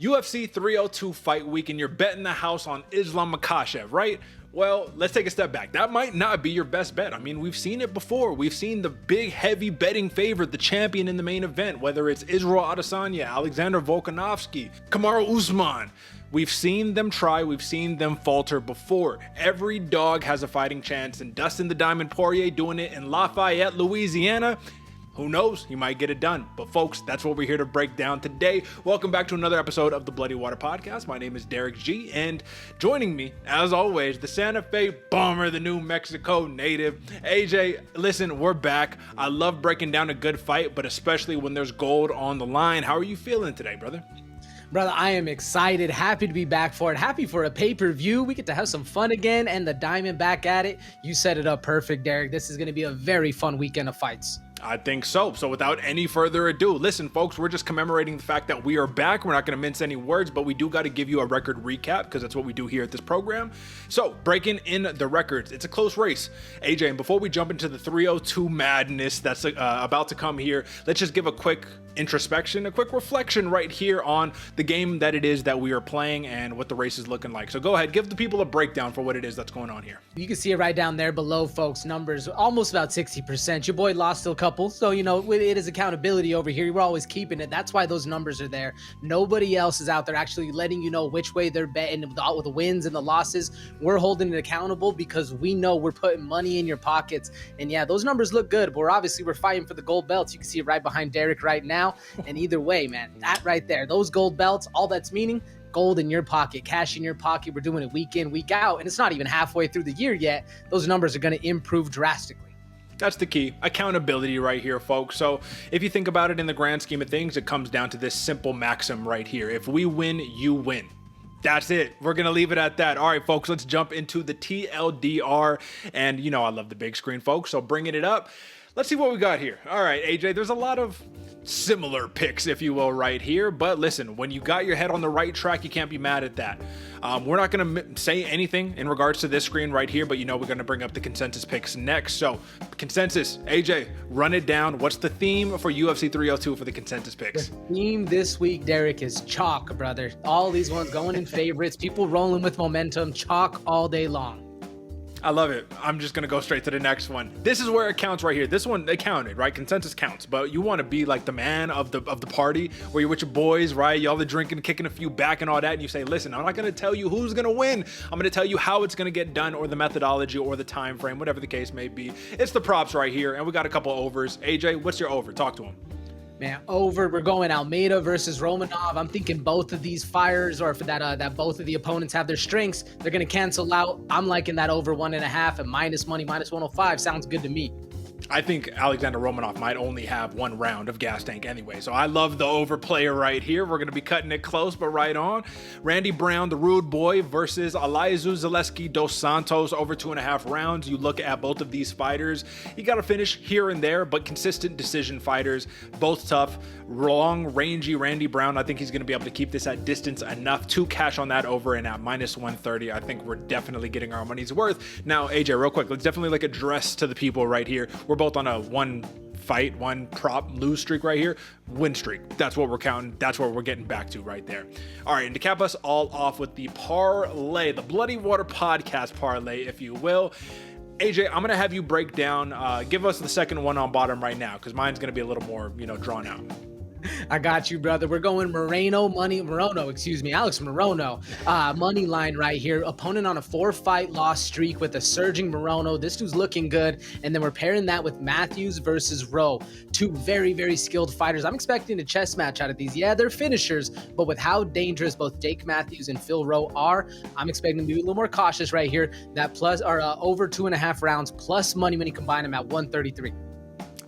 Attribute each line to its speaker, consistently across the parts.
Speaker 1: UFC 302 fight week and you're betting the house on Islam Makhachev, right? Well, let's take a step back. That might not be your best bet. I mean, we've seen it before. We've seen the big, heavy betting favorite, the champion in the main event, whether it's Israel Adesanya, Alexander Volkanovski, Kamaru Usman. We've seen them try, we've seen them falter before. Every dog has a fighting chance, and Dustin the Diamond Poirier doing it in Lafayette, Louisiana. Who knows? He might get it done. But folks, that's what we're here to break down today. Welcome back to another episode of the Bloody Water Podcast. My name is Derick G, and joining me, as always, the Santa Fe bomber, the New Mexico native, AJ. Listen, we're back. I love breaking down a good fight, but especially when there's gold on the line. How are you feeling today, brother?
Speaker 2: Brother, I am excited, happy to be back for it, happy for a pay-per-view. We get to have some fun again, and the Diamond back at it. You set it up perfect, Derek. This is going to be a very fun weekend of fights.
Speaker 1: I think so. So without any further ado, listen, folks, we're just commemorating the fact that we are back. We're not going to mince any words, but we do got to give you a record recap because that's what we do here at this program. So breaking in the records, it's a close race. AJ, and before we jump into the 302 madness that's about to come here, let's just give a quick introspection, a quick reflection right here on the game that it is that we are playing and what the race is looking like. So go ahead, give the people a breakdown for what it is that's going on here.
Speaker 2: You can see it right down there below, folks. Numbers almost about 60%. Your boy lost to a couple, so you know it is accountability over here. We're always keeping it. That's why those numbers are there. Nobody else is out there actually letting you know which way they're betting with all the wins and the losses. We're holding it accountable because we know we're putting money in your pockets. And yeah, those numbers look good, but we're fighting for the gold belts. You can see it right behind Derek right now. And either way, man, that right there, those gold belts, all that's meaning gold in your pocket, cash in your pocket. We're doing it week in, week out, and it's not even halfway through the year yet. Those numbers are going to improve drastically.
Speaker 1: That's the key. Accountability right here, folks. So if you think about it in the grand scheme of things, it comes down to this simple maxim right here. If we win, you win. That's it. We're going to leave it at that. All right, folks, let's jump into the TLDR. And you know I love the big screen, folks, so bringing it up. Let's see what we got here. All right, AJ, there's a lot of similar picks, if you will, right here. But listen, when you got your head on the right track, you can't be mad at that. We're not going to say anything in regards to this screen right here, but you know we're going to bring up the consensus picks next. So consensus, AJ, run it down. What's the theme for UFC 302 for the consensus picks?
Speaker 2: The theme this week, Derek, is chalk, brother. All these ones going in favorites, people rolling with momentum, chalk all day long.
Speaker 1: I love it. I'm just going to go straight to the next one. This is where it counts right here. This one, they counted, right? Consensus counts, but you want to be like the man of the party where you're with your boys, right? Y'all are drinking, kicking a few back and all that. And you say, listen, I'm not going to tell you who's going to win. I'm going to tell you how it's going to get done or the methodology or the time frame, whatever the case may be. It's the props right here. And we got a couple overs. AJ, what's your over? Talk to him.
Speaker 2: Man, we're going Almeida versus Romanov. I'm thinking both of these fighters, or for that both of the opponents have their strengths. They're going to cancel out. I'm liking that over 1.5 and minus money, minus 105. Sounds good to me.
Speaker 1: I think Alexander Romanov might only have one round of gas tank anyway. So I love the overplayer right here. We're going to be cutting it close, but right on. Randy Brown, the rude boy, versus Elizeu Zaleski dos Santos over 2.5 rounds. You look at both of these fighters. You got to finish here and there, but consistent decision fighters. Both tough, long, rangy Randy Brown. I think he's going to be able to keep this at distance enough to cash on that over, and at minus 130, I think we're definitely getting our money's worth. Now, AJ, real quick, let's definitely address to the people right here. We're both on a one prop lose streak right here, win streak. That's what we're counting. That's what we're getting back to right there. All right, and to cap us all off with the parlay, the Bloody Water Podcast parlay, if you will. AJ, I'm going to have you break down, give us the second one on bottom right now, because mine's going to be a little more, drawn out.
Speaker 2: I got you, brother. We're going Alex Morono, money line right here. Opponent on a 4-fight loss streak with a surging Morono. This dude's looking good. And then we're pairing that with Matthews versus Rowe. Two very, very skilled fighters. I'm expecting a chess match out of these. Yeah, they're finishers, but with how dangerous both Jake Matthews and Phil Rowe are, I'm expecting them to be a little more cautious right here. That plus or over 2.5 rounds plus money when you combine them at 133.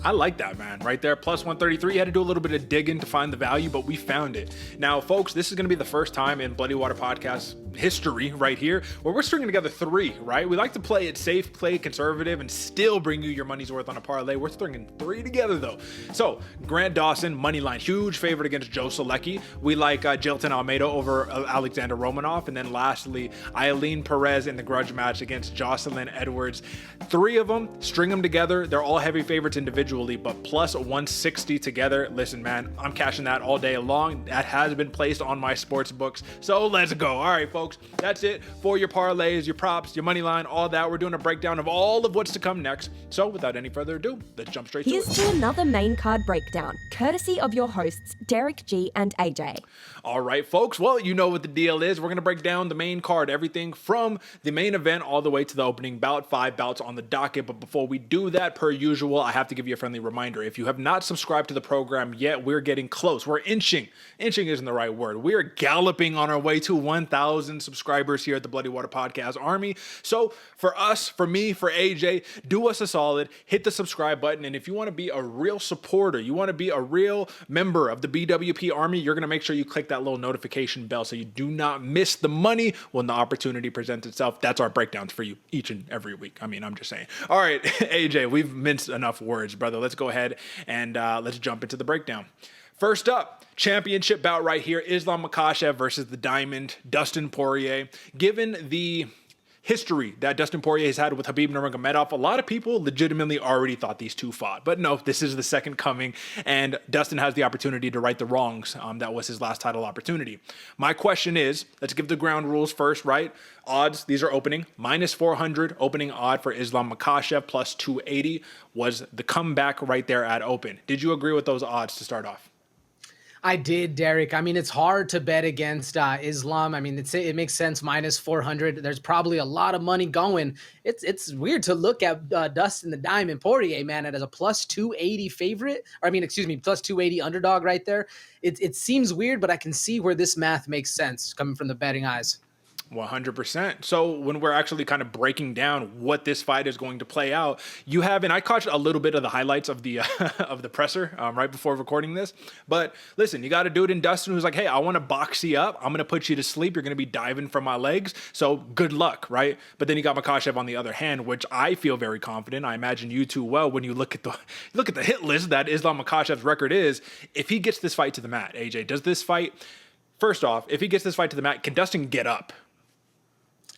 Speaker 1: I like that, man, right there. Plus 133. You had to do a little bit of digging to find the value, but we found it. Now, folks, this is going to be the first time in Bloody Water Podcast history right here, where we're stringing together 3, right? We like to play it safe, play conservative, and still bring you your money's worth on a parlay. We're stringing 3 together though. So Grant Dawson, money line, huge favorite against Joe Solecki. We like Jailton Almeida over Alexander Romanov. And then lastly, Eileen Perez in the grudge match against Jocelyn Edwards. 3 of them, string them together. They're all heavy favorites individually, but plus 160 together. Listen, man, I'm cashing that all day long. That has been placed on my sports books. So let's go. All right, folks, that's it for your parlays, your props, your money line, all that. We're doing a breakdown of all of what's to come next. So without any further ado, let's jump straight to it.
Speaker 3: Here's to another main card breakdown, courtesy of your hosts, Derick G and AJ.
Speaker 1: All right, folks. Well, you know what the deal is. We're going to break down the main card, everything from the main event all the way to the opening bout. 5 bouts on the docket. But before we do that, per usual, I have to give you a friendly reminder. If you have not subscribed to the program yet, we're getting close. We're inching. Inching isn't the right word. We are galloping on our way to 1,000 subscribers here at the Bloody Water Podcast Army. So for us, for me, for AJ, do us a solid. Hit the subscribe button. And if you want to be a real supporter, you want to be a real member of the BWP Army, you're going to make sure you click that little notification bell so you do not miss the money when the opportunity presents itself. That's our breakdowns for you each and every week. I mean, I'm just saying. All right, AJ, we've minced enough words, brother. Let's go ahead and let's jump into the breakdown. First up, championship bout right here, Islam Makhachev versus the Diamond, Dustin Poirier. Given the history that Dustin Poirier has had with Khabib Nurmagomedov, a lot of people legitimately already thought these two fought. But no, this is the second coming, and Dustin has the opportunity to right the wrongs. That was his last title opportunity. My question is, let's give the ground rules first, right? Odds, these are opening. Minus 400 opening odd for Islam Makhachev, plus 280 was the comeback right there at open. Did you agree with those odds to start off?
Speaker 2: I did, Derek. I mean, it's hard to bet against Islam. I mean, it makes sense. Minus 400. There's probably a lot of money going. It's weird to look at Dustin the Diamond Poirier, man, as a plus 280 favorite. Or I mean, excuse me, plus 280 underdog right there. It seems weird, but I can see where this math makes sense coming from the betting eyes.
Speaker 1: 100%. So when we're actually kind of breaking down what this fight is going to play out, you have, and I caught a little bit of the highlights of the of the presser right before recording this. But listen, you got to do it in Dustin, who's like, hey, I want to box you up. I'm going to put you to sleep. You're going to be diving for my legs. So good luck, right? But then you got Makhachev on the other hand, which I feel very confident. I imagine you too well when you look at the hit list that Islam Makhachev's record is. If he gets this fight to the mat, AJ, does this fight, first off, if he gets this fight to the mat, can Dustin get up?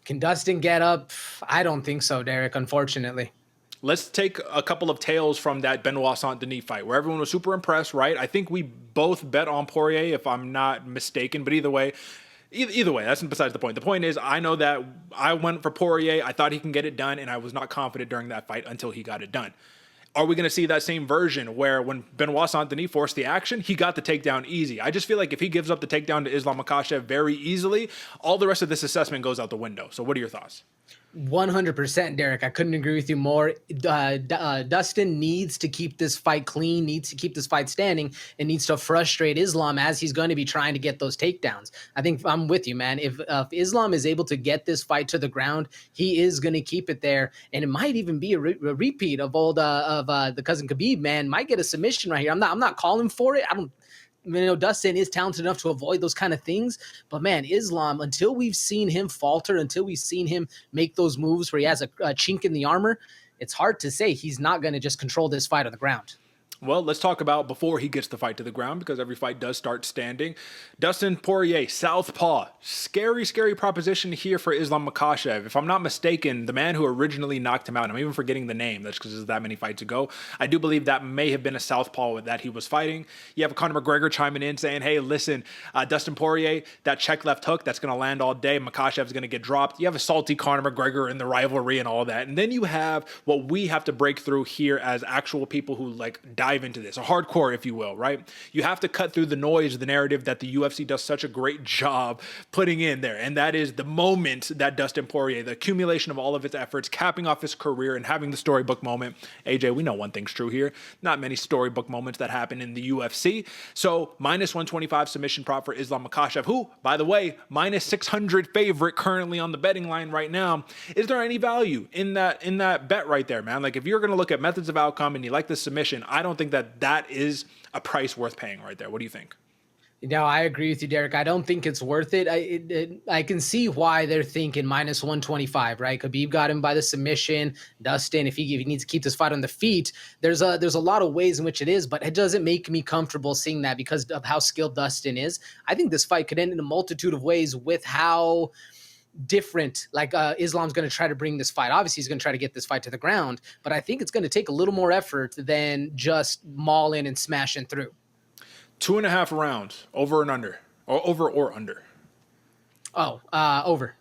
Speaker 2: Can Dustin get up? I don't think so, Derek, unfortunately.
Speaker 1: Let's take a couple of tales from that Benoit Saint-Denis fight where everyone was super impressed, right? I think we both bet on Poirier, if I'm not mistaken, but either way, that's besides the point. The point is, I know that I went for Poirier. I thought he can get it done, and I was not confident during that fight until he got it done. Are we going to see that same version where when Benoit Saint-Denis forced the action, he got the takedown easy? I just feel like if he gives up the takedown to Islam Makhachev very easily, all the rest of this assessment goes out the window. So what are your thoughts?
Speaker 2: 100%, Derek. I couldn't agree with you more. Dustin needs to keep this fight clean, needs to keep this fight standing, and needs to frustrate Islam as he's going to be trying to get those takedowns. I think I'm with you, man. If Islam is able to get this fight to the ground, he is going to keep it there, and it might even be a repeat of the cousin Khabib, man. Might get a submission right here. I'm not calling for it. Dustin is talented enough to avoid those kind of things, but man, Islam, until we've seen him falter, until we've seen him make those moves where he has a chink in the armor, it's hard to say he's not going to just control this fight on the ground.
Speaker 1: Well, let's talk about before he gets the fight to the ground, because every fight does start standing. Dustin Poirier, southpaw. Scary, scary proposition here for Islam Makhachev. If I'm not mistaken, the man who originally knocked him out, I'm even forgetting the name, that's because it's that many fights ago. I do believe that may have been a southpaw that he was fighting. You have Conor McGregor chiming in saying, hey, listen, Dustin Poirier, that check left hook, that's going to land all day. Makhachev's going to get dropped. You have a salty Conor McGregor in the rivalry and all that. And then you have what we have to break through here as actual people who dive into this, a hardcore, if you will, right? You have to cut through the noise, the narrative that the UFC does such a great job putting in there. And that is the moment that Dustin Poirier, the accumulation of all of his efforts, capping off his career and having the storybook moment. AJ, we know one thing's true here. Not many storybook moments that happen in the UFC. So minus 125 submission prop for Islam Makhachev, who, by the way, minus 600 favorite currently on the betting line right now. Is there any value in that bet right there, man? If you're going to look at methods of outcome and you like the submission, I don't think that is a price worth paying right there. What do you think?
Speaker 2: No, I agree with you, Derek. I don't think it's worth it. I can see why they're thinking minus 125, right? Khabib got him by the submission. Dustin, if he needs to keep this fight on the feet, there's a lot of ways in which it is, but it doesn't make me comfortable seeing that because of how skilled Dustin is. I think this fight could end in a multitude of ways with how different Islam's going to try to bring this fight. Obviously, he's going to try to get this fight to the ground, but I think it's going to take a little more effort than just mauling and smashing through.
Speaker 1: 2.5 rounds, over and under, or over or under.
Speaker 2: Over.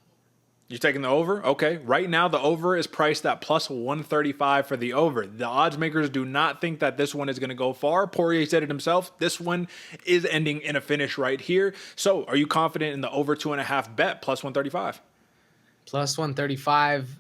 Speaker 1: You're taking the over? Okay. Right now, the over is priced at plus 135 for the over. The odds makers do not think that this one is going to go far. Poirier said it himself. This one is ending in a finish right here. So are you confident in the over 2.5 bet plus 135?
Speaker 2: Plus 135.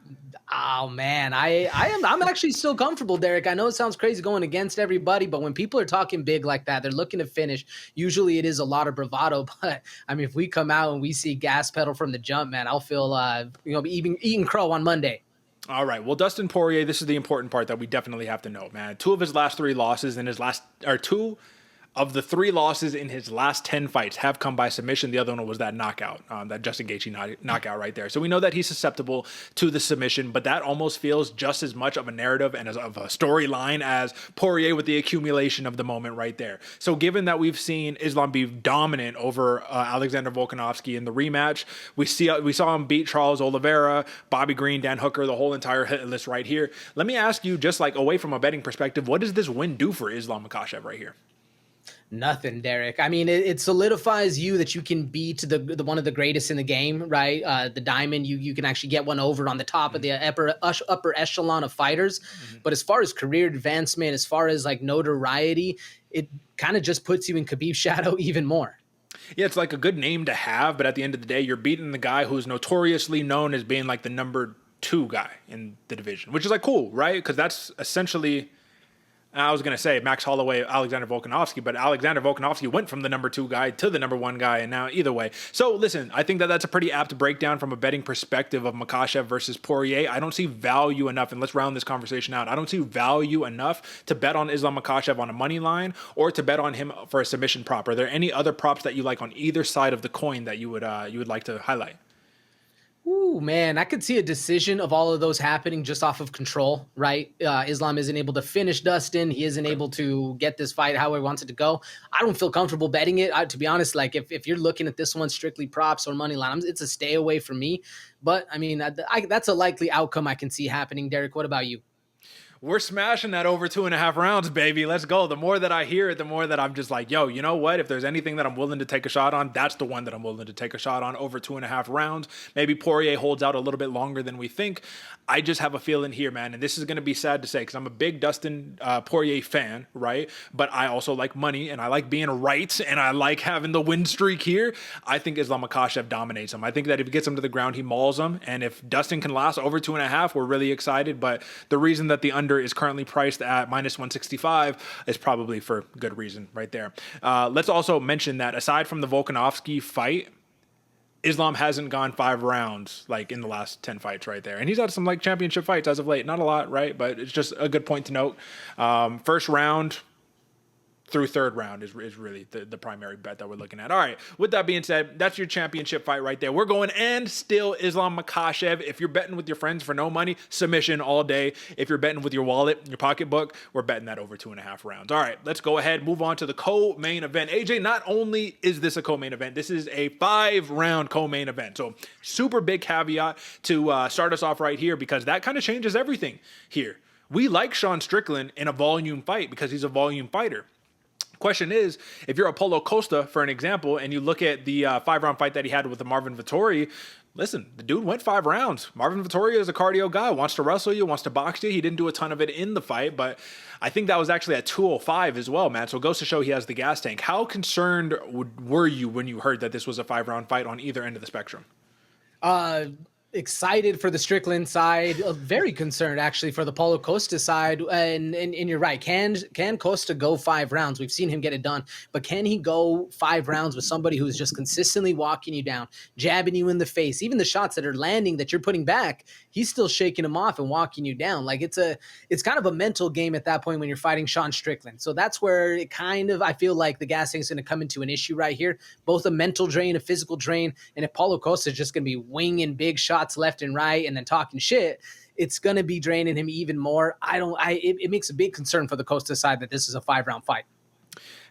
Speaker 2: Oh man, I'm actually still comfortable, Derek. I know it sounds crazy going against everybody, but when people are talking big like that, they're looking to finish. Usually it is a lot of bravado, but I mean, if we come out and we see gas pedal from the jump, man, I'll feel eating crow on Monday.
Speaker 1: All right. Well, Dustin Poirier, this is the important part that we definitely have to know, man. Two of the 3 losses in his last 10 fights have come by submission. The other one was that knockout, that Justin Gaethje knockout right there. So we know that he's susceptible to the submission, but that almost feels just as much of a narrative and of a storyline as Poirier with the accumulation of the moment right there. So given that we've seen Islam be dominant over Alexander Volkanovski in the rematch, we saw him beat Charles Oliveira, Bobby Green, Dan Hooker, the whole entire hit list right here. Let me ask you, just like away from a betting perspective, what does this win do for Islam Makhachev right here?
Speaker 2: Nothing, Derek. I mean, it solidifies you that you can beat the one of the greatest in the game, right? The Diamond, you can actually get one over on the top of the upper echelon of fighters. Mm-hmm. But as far as career advancement, as far as like notoriety, it kind of just puts you in Khabib's shadow even more.
Speaker 1: Yeah, it's like a good name to have, but at the end of the day, you're beating the guy who's notoriously known as being like the number 2 guy in the division, which is like cool, right? Because that's essentially, I was going to say Max Holloway, Alexander Volkanovski, but Alexander Volkanovski went from the number 2 guy to the number 1 guy, and now either way. So listen, I think that that's a pretty apt breakdown from a betting perspective of Makhachev versus Poirier. I don't see value enough, and let's round this conversation out. I don't see value enough to bet on Islam Makhachev on a money line or to bet on him for a submission prop. Are there any other props that you like on either side of the coin that you would like to highlight?
Speaker 2: Ooh, man, I could see a decision of all of those happening just off of control, right? Islam isn't able to finish Dustin. He isn't able to get this fight how he wants it to go. I don't feel comfortable betting it. To be honest, like if you're looking at this one strictly props or money line, it's a stay away from me. But I mean, that's a likely outcome I can see happening. Derek, what about you?
Speaker 1: We're smashing that over 2.5 rounds, baby. Let's go. The more that I hear it, the more that I'm just like, yo, you know what? If there's anything that I'm willing to take a shot on, that's the one that I'm willing to take a shot on, over 2.5 rounds. Maybe Poirier holds out a little bit longer than we think. I just have a feeling here, man, and this is going to be sad to say because I'm a big Dustin Poirier fan, right? But I also like money, and I like being right, and I like having the win streak here. I think Islam Makhachev dominates him. I think that if he gets him to the ground, he mauls him, and if Dustin can last over 2.5, we're really excited. But the reason that the under is currently priced at minus 165 is probably for good reason right there. Let's also mention that aside from the Volkanovski fight, Islam hasn't gone 5 rounds like in the last 10 fights right there. And he's had some like championship fights as of late. Not a lot, right? But it's just a good point to note. First round through third round is really the primary bet that we're looking at. All right, with that being said, that's your championship fight right there. We're going and still Islam Makhachev. If you're betting with your friends for no money, submission all day. If you're betting with your wallet, your pocketbook, we're betting that over 2.5 rounds. All right, let's go ahead, move on to the co-main event. AJ, not only is this a co-main event, this is a 5-round co-main event. So super big caveat to start us off right here because that kind of changes everything here. We like Sean Strickland in a volume fight because he's a volume fighter. Question is, if you're Apollo Costa, for an example, and you look at the 5-round fight that he had with the Marvin Vettori, listen, the dude went 5 rounds. Marvin Vettori is a cardio guy, wants to wrestle you, wants to box you. He didn't do a ton of it in the fight, but I think that was actually at 205 as well, man. So it goes to show he has the gas tank. How concerned were you when you heard that this was a 5-round fight on either end of the spectrum?
Speaker 2: excited for the Strickland side, very concerned actually for the Paulo Costa side. And you're right. Can Costa go 5 rounds? We've seen him get it done, but can he go 5 rounds with somebody who's just consistently walking you down, jabbing you in the face? Even the shots that are landing that you're putting back, he's still shaking them off and walking you down. Like it's kind of a mental game at that point when you're fighting Sean Strickland. So that's where it kind of, I feel like the gas tank's going to come into an issue right here, both a mental drain, a physical drain. And if Paulo Costa is just going to be winging big shots left and right and then talking shit, it's going to be draining him even more. It makes a big concern for the Costa side that this is a 5-round fight.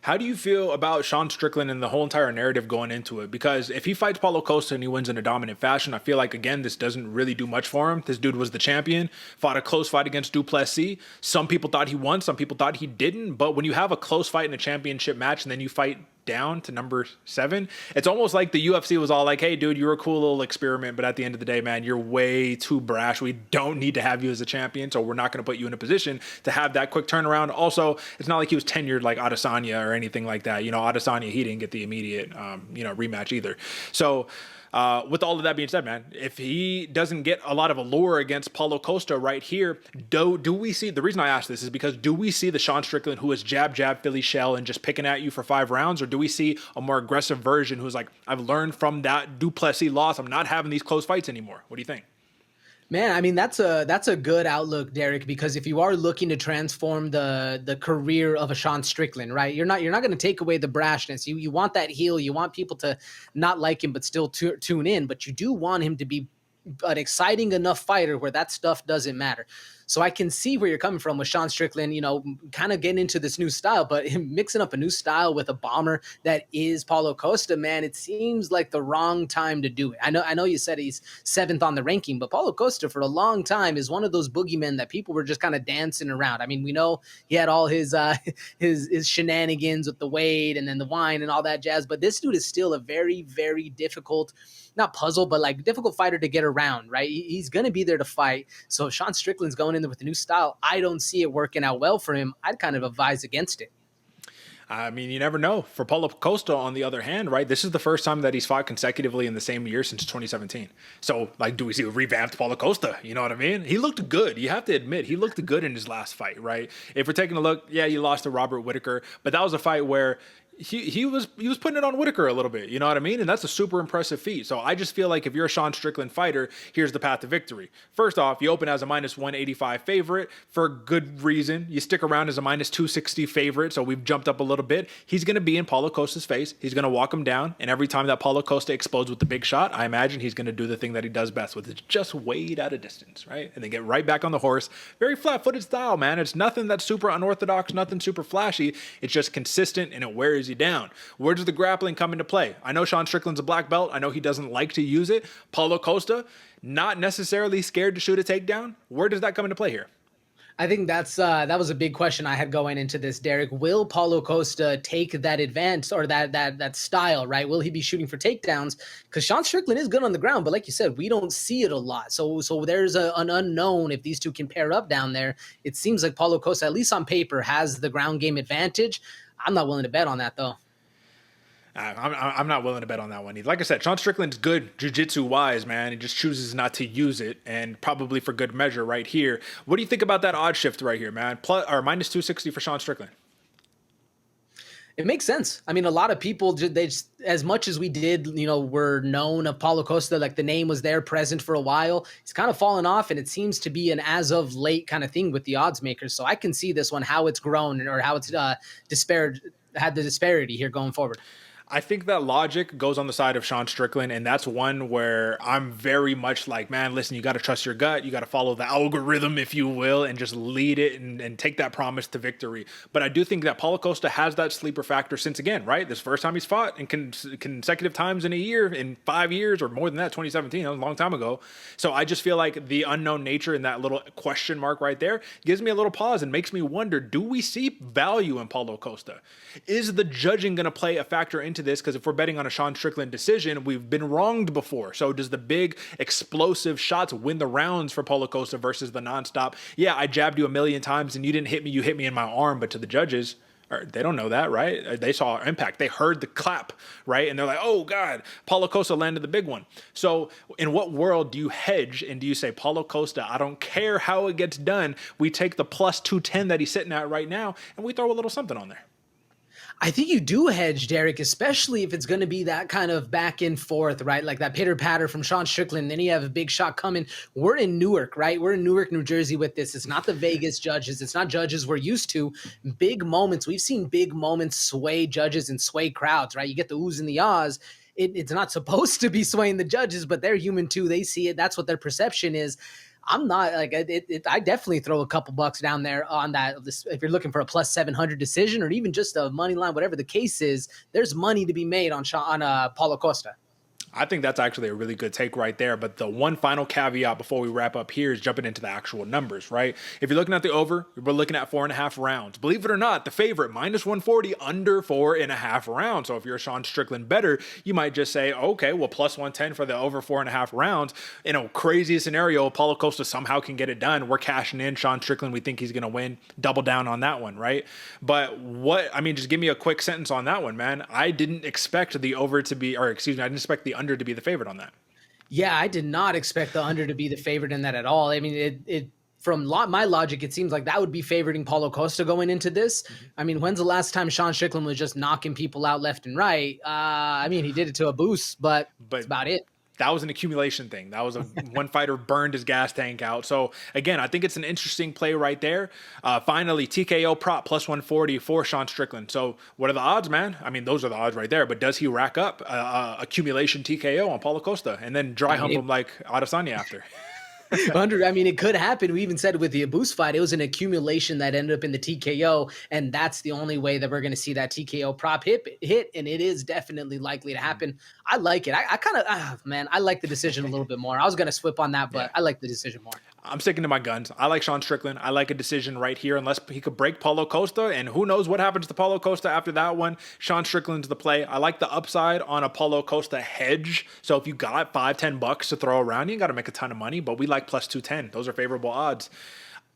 Speaker 1: How do you feel about Sean Strickland and the whole entire narrative going into it? Because if he fights Paulo Costa and he wins in a dominant fashion, I feel like, again, this doesn't really do much for him. This dude was the champion, fought a close fight against Duplessis. Some people thought he won, some people thought he didn't. But when you have a close fight in a championship match and then you fight down to number 7, it's almost like the UFC was all like, hey, dude, you're a cool little experiment, but at the end of the day, man, you're way too brash. We don't need to have you as a champion, so we're not going to put you in a position to have that quick turnaround. Also, it's not like he was tenured like Adesanya or anything like that. You know, Adesanya, he didn't get the immediate, rematch either. So, with all of that being said, man, if he doesn't get a lot of allure against Paulo Costa right here, do we see, the reason I ask this is because do we see the Sean Strickland who is jab, Philly shell and just picking at you for 5 rounds? Or do we see a more aggressive version who's like, I've learned from that Duplessis loss, I'm not having these close fights anymore? What do you think?
Speaker 2: Man, I mean, that's a good outlook, Derek, because if you are looking to transform the career of a Sean Strickland, right, you're not going to take away the brashness. You want that heel. You want people to not like him but still tune in, but you do want him to be an exciting enough fighter where that stuff doesn't matter. So I can see where you're coming from with Sean Strickland, kind of getting into this new style, but him mixing up a new style with a bomber that is Paulo Costa, man, it seems like the wrong time to do it. I know you said he's 7th on the ranking, but Paulo Costa for a long time is one of those boogeymen that people were just kind of dancing around. I mean, we know he had all his shenanigans with the weight and then the wine and all that jazz, but this dude is still a very, very difficult, not puzzle, but like difficult fighter to get around, right? He's going to be there to fight. So if Sean Strickland's going in there with a new style, I don't see it working out well for him. I'd kind of advise against it.
Speaker 1: I mean, you never know. For Paulo Costa, on the other hand, right, this is the first time that he's fought consecutively in the same year since 2017. So, like, do we see a revamped Paulo Costa? You know what I mean? He looked good. You have to admit, he looked good in his last fight, right? If we're taking a look, yeah, you lost to Robert Whittaker, but that was a fight where he was putting it on Whittaker a little bit, you know what I mean? And that's a super impressive feat. So I just feel like if you're a Sean Strickland fighter, here's the path to victory. First off, you open as a minus 185 favorite for good reason. You stick around as a minus 260 favorite, so we've jumped up a little bit. He's going to be in Paulo Costa's face. He's going to walk him down, and every time that Paulo Costa explodes with the big shot, I imagine he's going to do the thing that he does best with. It's just wade at a distance, right? And then get right back on the horse. Very flat-footed style, man. It's nothing that's super unorthodox, nothing super flashy. It's just consistent, and it wears you down. Where does the grappling come into play? I know Sean Strickland's a black belt. I know he doesn't like to use it. Paulo Costa, not necessarily scared to shoot a takedown. Where does that come into play here?
Speaker 2: I think that was a big question I had going into this, Derek. Will Paulo Costa take that advance or that style, right? Will he be shooting for takedowns? Because Sean Strickland is good on the ground, but like you said, we don't see it a lot. So there's an unknown if these two can pair up down there. It seems like Paulo Costa, at least on paper, has the ground game advantage. I'm not willing to bet on that, though.
Speaker 1: I'm not willing to bet on that one either. Like I said, Sean Strickland's good jiu-jitsu wise, man. He just chooses not to use it, and probably for good measure right here. What do you think about that odd shift right here, man? Minus 260 for Sean Strickland.
Speaker 2: It makes sense. I mean, a lot of people, as much as we did, were known of Paulo Costa, like the name was there present for a while. It's kind of fallen off, and it seems to be an as of late kind of thing with the odds makers. So I can see this one, how it's grown or how it's had the disparity here going forward.
Speaker 1: I think that logic goes on the side of Sean Strickland, and that's one where I'm very much like, man, listen, you got to trust your gut. You got to follow the algorithm, if you will, and just lead it and take that promise to victory. But I do think that Paulo Costa has that sleeper factor since, again, right? This first time he's fought in consecutive times in a year, in 5 years, or more than that, 2017, that was a long time ago. So I just feel like the unknown nature and that little question mark right there gives me a little pause and makes me wonder, do we see value in Paulo Costa? Is the judging going to play a factor into this? Because if we're betting on a Sean Strickland decision, we've been wronged before. So does the big explosive shots win the rounds for Paulo Costa versus the nonstop? Yeah, I jabbed you a million times and you didn't hit me. You hit me in my arm, but to the judges, Or they don't know that, right? They saw impact. They heard the clap, right? And they're like, oh, God, Paulo Costa landed the big one. So in what world do you hedge and do you say, Paulo Costa, I don't care how it gets done. We take the plus 210 that he's sitting at right now, and we throw a little something on there.
Speaker 2: I think you do hedge, Derick, especially if it's going to be that kind of back and forth, right? Like that pitter patter from Sean Strickland. Then you have a big shot coming. We're in Newark, right? We're in Newark, New Jersey with this. It's not the Vegas judges. It's not judges we're used to. Big moments. We've seen big moments sway judges and sway crowds, right? You get the oohs and the ahs. It's not supposed to be swaying the judges, but they're human too. They see it. That's what their perception is. I'm not like I definitely throw a couple bucks down there on that. If you're looking for a plus 700 decision or even just a money line, whatever the case is, there's money to be made on Paulo Costa.
Speaker 1: I think that's actually a really good take right there. But the one final caveat before we wrap up here is jumping into the actual numbers, right? If you're looking at the over, we're looking at 4.5 rounds. Believe it or not, the favorite, minus 140, under 4.5 rounds. So if you're a Sean Strickland better, you might just say, okay, well, plus 110 for the over 4.5 rounds. In a crazy scenario, Paulo Costa somehow can get it done. We're cashing in Sean Strickland. We think he's going to win. Double down on that one, right? But just give me a quick sentence on that one, man. I didn't expect the over to be, I didn't expect the under to be the favorite on that.
Speaker 2: Yeah, I did not expect the under to be the favorite in that at all. I mean, it from my logic, it seems like that would be favoriting Paulo Costa going into this. Mm-hmm. I mean, when's the last time Sean Strickland was just knocking people out left and right? He did it to a boost, but that's about it.
Speaker 1: That was an accumulation thing. That was one fighter burned his gas tank out. So again, I think it's an interesting play right there. Finally, TKO prop plus 140 for Sean Strickland. So what are the odds, man? I mean, those are the odds right there. But does he rack up accumulation TKO on Paulo Costa and then dry hump him like Adesanya after?
Speaker 2: It could happen. We even said with the Abus fight, it was an accumulation that ended up in the TKO, and that's the only way that we're going to see that TKO prop hit, and it is definitely likely to happen. I like it. I like the decision a little bit more. I was going to swip on that, but I like the decision more.
Speaker 1: I'm sticking to my guns. I like Sean Strickland. I like a decision right here, unless he could break Paulo Costa, and who knows what happens to Paulo Costa after that one. Sean Strickland's the play. I like the upside on a Paulo Costa hedge. So if you got $5-10 to throw around, you got to make a ton of money, but we like plus 210. Those are favorable odds.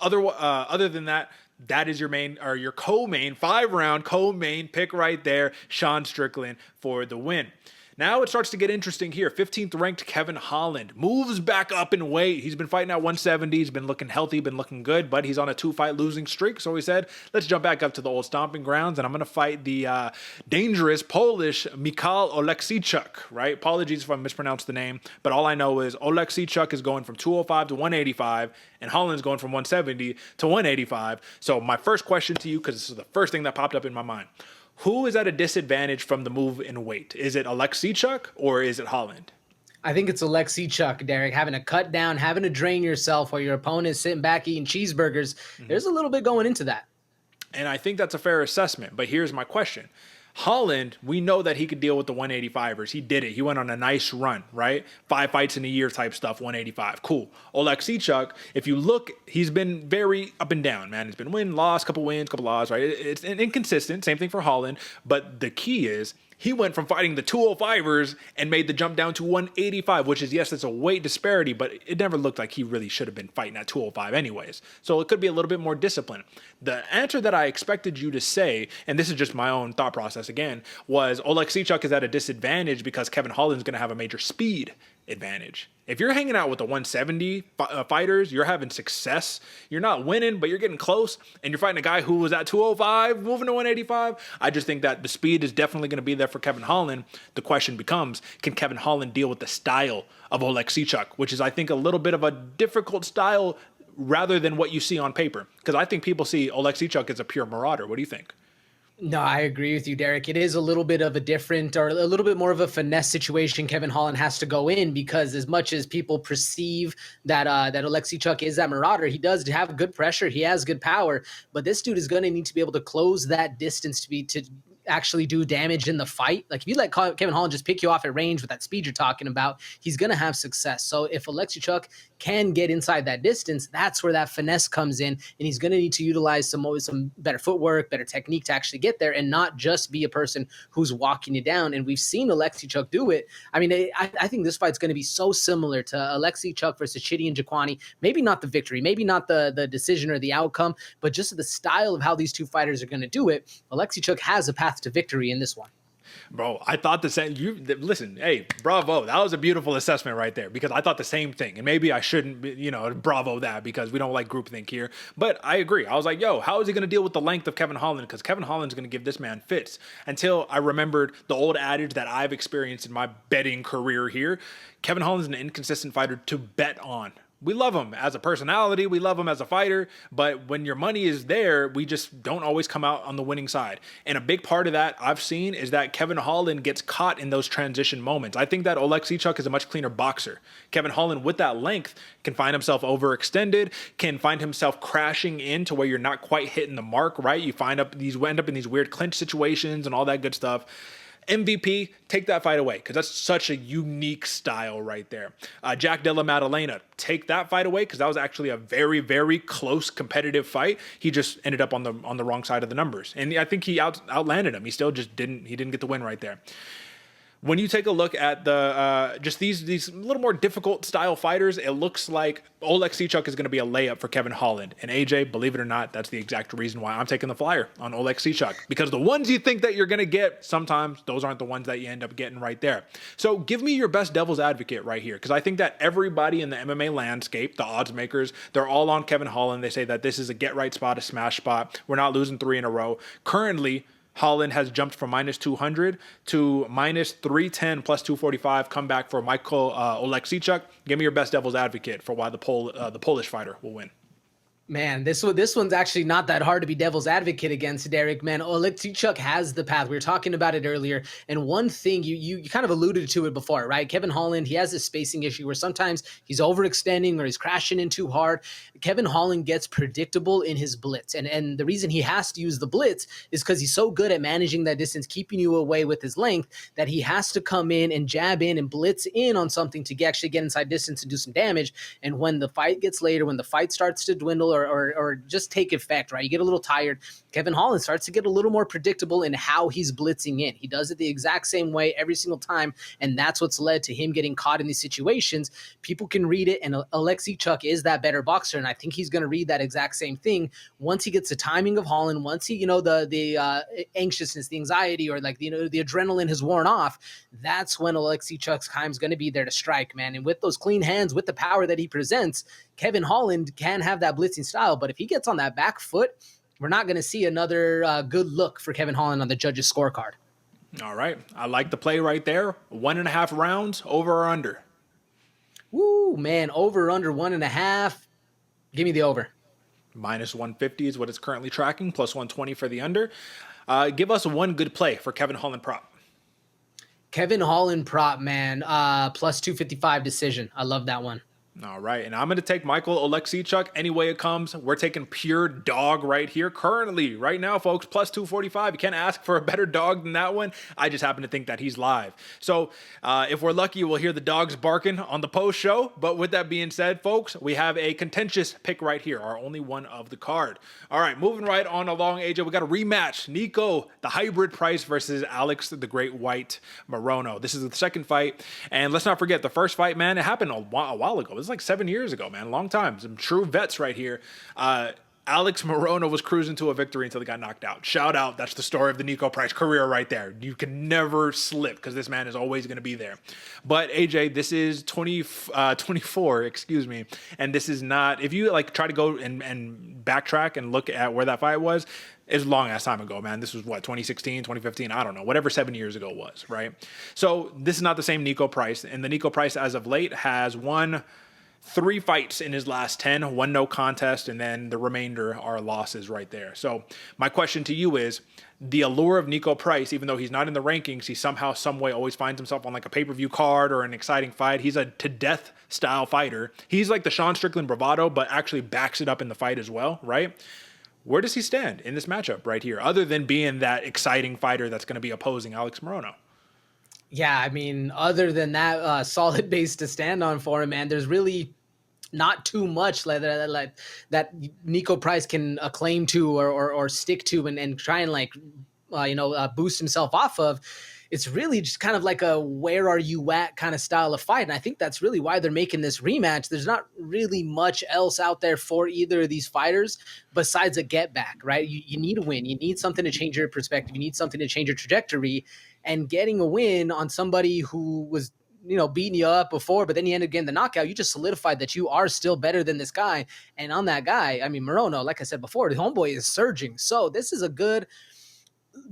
Speaker 1: Other than that, that is your main or your co-main 5-round co-main pick right there. Sean Strickland for the win. Now it starts to get interesting here. 15th ranked Kevin Holland moves back up in weight. He's been fighting at 170. He's been looking healthy, been looking good, but he's on a 2-fight losing streak. So he said, let's jump back up to the old stomping grounds, and I'm going to fight the dangerous Polish Michal Oleksiejczuk, right? Apologies if I mispronounced the name, but all I know is Oleksiejczuk is going from 205 to 185, and Holland's going from 170 to 185. So my first question to you, because this is the first thing that popped up in my mind, who is at a disadvantage from the move in weight? Is it Oleksiejczuk or is it Holland?
Speaker 2: I think it's Oleksiejczuk, Derick, having to cut down, having to drain yourself while your opponent is sitting back eating cheeseburgers. Mm-hmm. There's a little bit going into that.
Speaker 1: And I think that's a fair assessment, but here's my question. Holland, we know that he could deal with the 185ers. He did it. He went on a nice run, right? 5 fights in a year type stuff, 185. Cool. Oleksiejczuk, if you look, he's been very up and down, man. He's been loss, couple wins, couple losses, right? It's inconsistent. Same thing for Holland. But the key is he went from fighting the 205ers and made the jump down to 185, which is, yes, it's a weight disparity, but it never looked like he really should have been fighting at 205 anyways. So it could be a little bit more discipline. The answer that I expected you to say, and this is just my own thought process again, was Oleksiejczuk is at a disadvantage because Kevin Holland's going to have a major speed advantage. If you're hanging out with the 170 fighters, you're having success. You're not winning, but you're getting close, and you're fighting a guy who was at 205, moving to 185. I just think that the speed is definitely going to be there for Kevin Holland. The question becomes, can Kevin Holland deal with the style of Oleksiejczuk, which is, I think, a little bit of a difficult style rather than what you see on paper? Because I think people see Oleksiejczuk as a pure marauder. What do you think?
Speaker 2: No, I agree with you, Derick. It is a little bit of a different or a little bit more of a finesse situation Kevin Holland has to go in, because as much as people perceive that Oleksiejczuk is that marauder, he does have good pressure. He has good power, but this dude is going to need to be able to close that distance to actually do damage in the fight. Like if you let Kevin Holland just pick you off at range with that speed you're talking about, he's going to have success. So if Oleksiejczuk can get inside that distance, that's where that finesse comes in, and he's going to need to utilize some better footwork, better technique to actually get there, and not just be a person who's walking you down. And we've seen Oleksiejczuk do it. I mean, I think this fight's going to be so similar to Oleksiejczuk versus Chidi Njokuani. Maybe not the victory, maybe not the decision or the outcome, but just the style of how these two fighters are going to do it. Oleksiejczuk has a path to victory in this one.
Speaker 1: Bro, I thought the same. Listen, hey, bravo. That was a beautiful assessment right there, because I thought the same thing. And maybe I shouldn't, bravo that, because we don't like groupthink here. But I agree. I was like, yo, how is he going to deal with the length of Kevin Holland? Because Kevin Holland's going to give this man fits. Until I remembered the old adage that I've experienced in my betting career here. Kevin Holland's an inconsistent fighter to bet on. We love him as a personality. We love him as a fighter. But when your money is there, we just don't always come out on the winning side. And a big part of that I've seen is that Kevin Holland gets caught in those transition moments. I think that Oleksiejczuk is a much cleaner boxer. Kevin Holland, with that length, can find himself overextended, can find himself crashing in to where you're not quite hitting the mark, right? You end up in these weird clinch situations and all that good stuff. MVP, take that fight away, because that's such a unique style right there. Jack Della Maddalena, take that fight away, because that was actually a very, very close competitive fight. He just ended up on the wrong side of the numbers, and I think he outlanded him. He still just didn't get the win right there. When you take a look at the just these little more difficult style fighters, it looks like Oleksiejczuk is going to be a layup for Kevin Holland. And AJ, believe it or not, that's the exact reason why I'm taking the flyer on Oleksiejczuk. Because the ones you think that you're going to get, sometimes those aren't the ones that you end up getting right there. So give me your best devil's advocate right here, because I think that everybody in the MMA landscape, the odds makers, they're all on Kevin Holland. They say that this is a get right spot, a smash spot. We're not losing 3 in a row. Currently, Holland has jumped from minus 200 to minus 310 plus 245 comeback for Michael Oleksiejczuk. Give me your best devil's advocate for why the Polish fighter will win.
Speaker 2: Man, this one's actually not that hard to be devil's advocate against, Derek. Man, Oleksiejczuk has the path. We were talking about it earlier. And one thing, you kind of alluded to it before, right? Kevin Holland, he has this spacing issue where sometimes he's overextending or he's crashing in too hard. Kevin Holland gets predictable in his blitz. And the reason he has to use the blitz is because he's so good at managing that distance, keeping you away with his length, that he has to come in and jab in and blitz in on something to actually get inside distance and do some damage. And when the fight gets later, when the fight starts to dwindle or just take effect, right? You get a little tired. Kevin Holland starts to get a little more predictable in how he's blitzing in. He does it the exact same way every single time, and that's what's led to him getting caught in these situations. People can read it, and Oleksiejczuk is that better boxer, and I think he's going to read that exact same thing once he gets the timing of Holland, once he, the anxiousness, the anxiety, or the adrenaline has worn off. That's when Oleksiejczuk's time is going to be there to strike, man. And with those clean hands, with the power that he presents, Kevin Holland can have that blitzing style, but if he gets on that back foot, we're not going to see another good look for Kevin Holland on the judges' scorecard.
Speaker 1: All right. I like the play right there. 1.5 rounds, over or under?
Speaker 2: Woo, man, over or under 1.5. Give me the over.
Speaker 1: Minus 150 is what it's currently tracking, plus 120 for the under. Give us one good play for Kevin Holland prop.
Speaker 2: Kevin Holland prop, man, plus 255 decision. I love that one.
Speaker 1: All right, and I'm going to take Michael Oleksiejczuk any way it comes. We're taking pure dog right here. Currently, right now, folks, plus 245. You can't ask for a better dog than that one. I just happen to think that he's live. So if we're lucky, we'll hear the dogs barking on the post show. But with that being said, folks, we have a contentious pick right here, our only one of the card. All right, moving right on along, AJ, we got a rematch. Nico, the hybrid Price versus Alex, the Great White Morono. This is the second fight. And let's not forget, the first fight, man, it happened a while ago. It was like 7 years ago, man. Long time. Some true vets right here. Alex Morono was cruising to a victory until he got knocked out. Shout out. That's the story of the Nico Price career right there. You can never slip because this man is always going to be there. But AJ, this is 24, excuse me. And this is not, if you try to go and backtrack and look at where that fight was, it's a long ass time ago, man. This was 2016, 2015, I don't know, whatever 7 years ago was, right? So this is not the same Nico Price. And the Nico Price as of late has won 3 fights in his last 10, 1 no contest, and then the remainder are losses right there. So my question to you is, the allure of Nico Price, even though he's not in the rankings, he somehow, some way always finds himself on a pay-per-view card or an exciting fight. He's a to-death style fighter. He's like the Sean Strickland bravado, but actually backs it up in the fight as well, right? Where does he stand in this matchup right here, other than being that exciting fighter that's going to be opposing Alex Morono?
Speaker 2: Yeah, I mean, other than that solid base to stand on for him, man, there's really not too much that Nico Price can claim to or stick to and try and boost himself off of. It's really just kind of like a where are you at kind of style of fight. And I think that's really why they're making this rematch. There's not really much else out there for either of these fighters besides a get back, right? You need a win. You need something to change your perspective. You need something to change your trajectory. And getting a win on somebody who was, beating you up before, but then you ended up getting the knockout, you just solidified that you are still better than this guy. And on that guy, I mean, Morono, like I said before, the homeboy is surging. So this is a good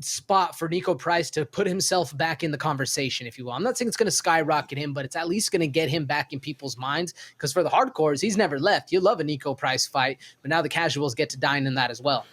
Speaker 2: spot for Nico Price to put himself back in the conversation, if you will. I'm not saying it's going to skyrocket him, but it's at least going to get him back in people's minds, because for the hardcores, he's never left. You love a Nico Price fight, but now the casuals get to dine in that as well.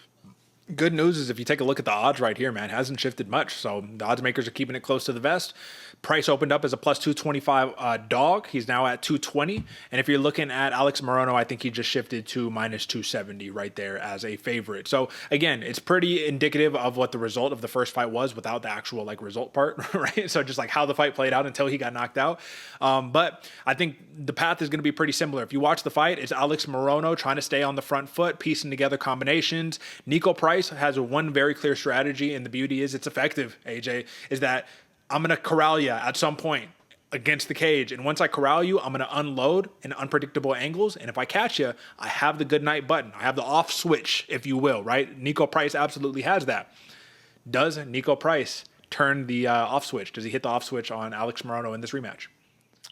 Speaker 1: Good news is if you take a look at the odds right here, man, it hasn't shifted much. So the odds makers are keeping it close to the vest. Price opened up as a plus 225 dog. He's now at 220. And if you're looking at Alex Morono, I think he just shifted to minus 270 right there as a favorite. So again, it's pretty indicative of what the result of the first fight was without the actual result part, right? So just like how the fight played out until he got knocked out. But I think the path is going to be pretty similar. If you watch the fight, it's Alex Morono trying to stay on the front foot, piecing together combinations. Nico Price has one very clear strategy, and the beauty is it's effective, AJ, is that I'm going to corral you at some point against the cage. And once I corral you, I'm going to unload in unpredictable angles. And if I catch you, I have the good night button. I have the off switch, if you will, right? Nico Price absolutely has that. Does Nico Price turn the off switch? Does he hit the off switch on Alex Morono in this rematch?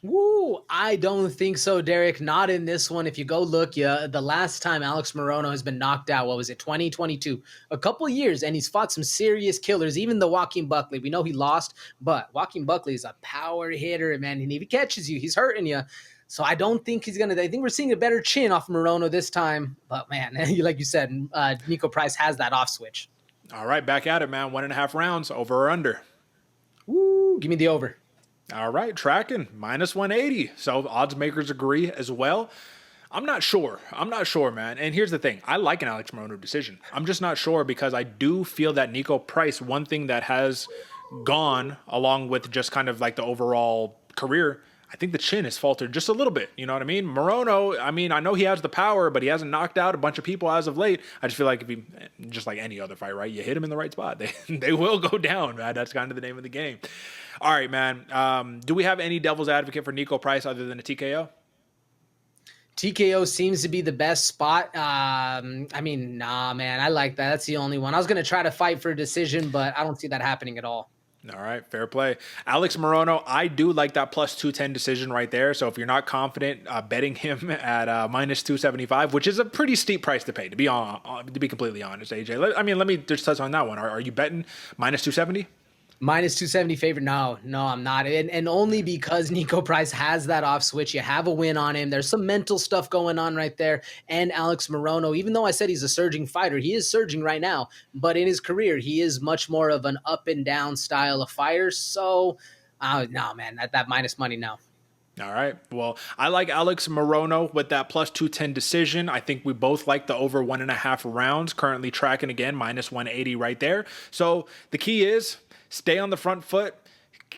Speaker 2: Woo, I don't think so, Derek. Not in this one. If you go look, the last time Alex Morono has been knocked out, what was it, 2022? A couple years, and he's fought some serious killers, even the Joaquin Buckley. We know he lost, but Joaquin Buckley is a power hitter, man, and if he catches you, he's hurting you. So I don't think he's going to – I think we're seeing a better chin off Morono this time. But, man, like you said, Nico Price has that off switch.
Speaker 1: All right, back at it, man. 1.5 rounds, over or under?
Speaker 2: Woo, give me the over.
Speaker 1: All right, tracking, minus 180. So odds makers agree as well. I'm not sure, man. And here's the thing. I like an Alex Morono decision. I'm just not sure because I do feel that Nico Price, one thing that has gone along with just kind of like the overall career, I think the chin has faltered just a little bit. You know what I mean? Morono, I mean, I know he has the power, but he hasn't knocked out a bunch of people as of late. I just feel like if he, just like any other fight, right? You hit him in the right spot, they will go down, man. That's kind of the name of the game. All right, man. Do we have any devil's advocate for Nico Price other than a TKO?
Speaker 2: TKO seems to be the best spot. Nah, man. I like that. That's the only one. I was going to try to fight for a decision, but I don't see that happening at all.
Speaker 1: All right, fair play. Alex Morono, I do like that plus 210 decision right there. So if you're not confident betting him at minus 275, which is a pretty steep price to pay, to be completely honest, AJ. Let me just touch on that one. Are you betting minus 270?
Speaker 2: Minus 270 favorite. No, I'm not. And only because Nico Price has that off switch. You have a win on him. There's some mental stuff going on right there. And Alex Morono, even though I said he's a surging fighter, he is surging right now. But in his career, he is much more of an up and down style of fighter. So, no, man, that minus money, no.
Speaker 1: All right. Well, I like Alex Morono with that plus 210 decision. I think we both like the over 1.5 rounds, currently tracking again, minus 180 right there. So the key is stay on the front foot,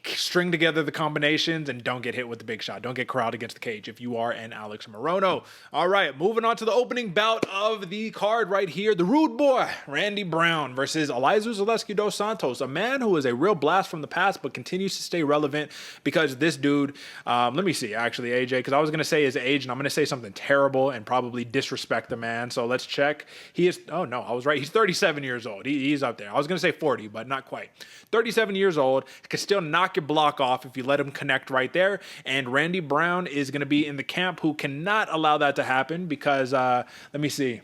Speaker 1: string together the combinations, and don't get hit with the big shot. Don't get corralled against the cage if you are an Alex Morono. All right, moving on to the opening bout of the card right here. The rude boy, Randy Brown versus Elizeu Zaleski dos Santos, a man who is a real blast from the past but continues to stay relevant because this dude, let me see, actually, AJ, because I was going to say his age, and I'm going to say something terrible and probably disrespect the man, so let's check. He is, oh no, I was right. He's 37 years old. He's up there. I was going to say 40, but not quite. 37 years old, can still knock your block off if you let him connect right there. And Randy Brown is going to be in the camp who cannot allow that to happen because, let me see.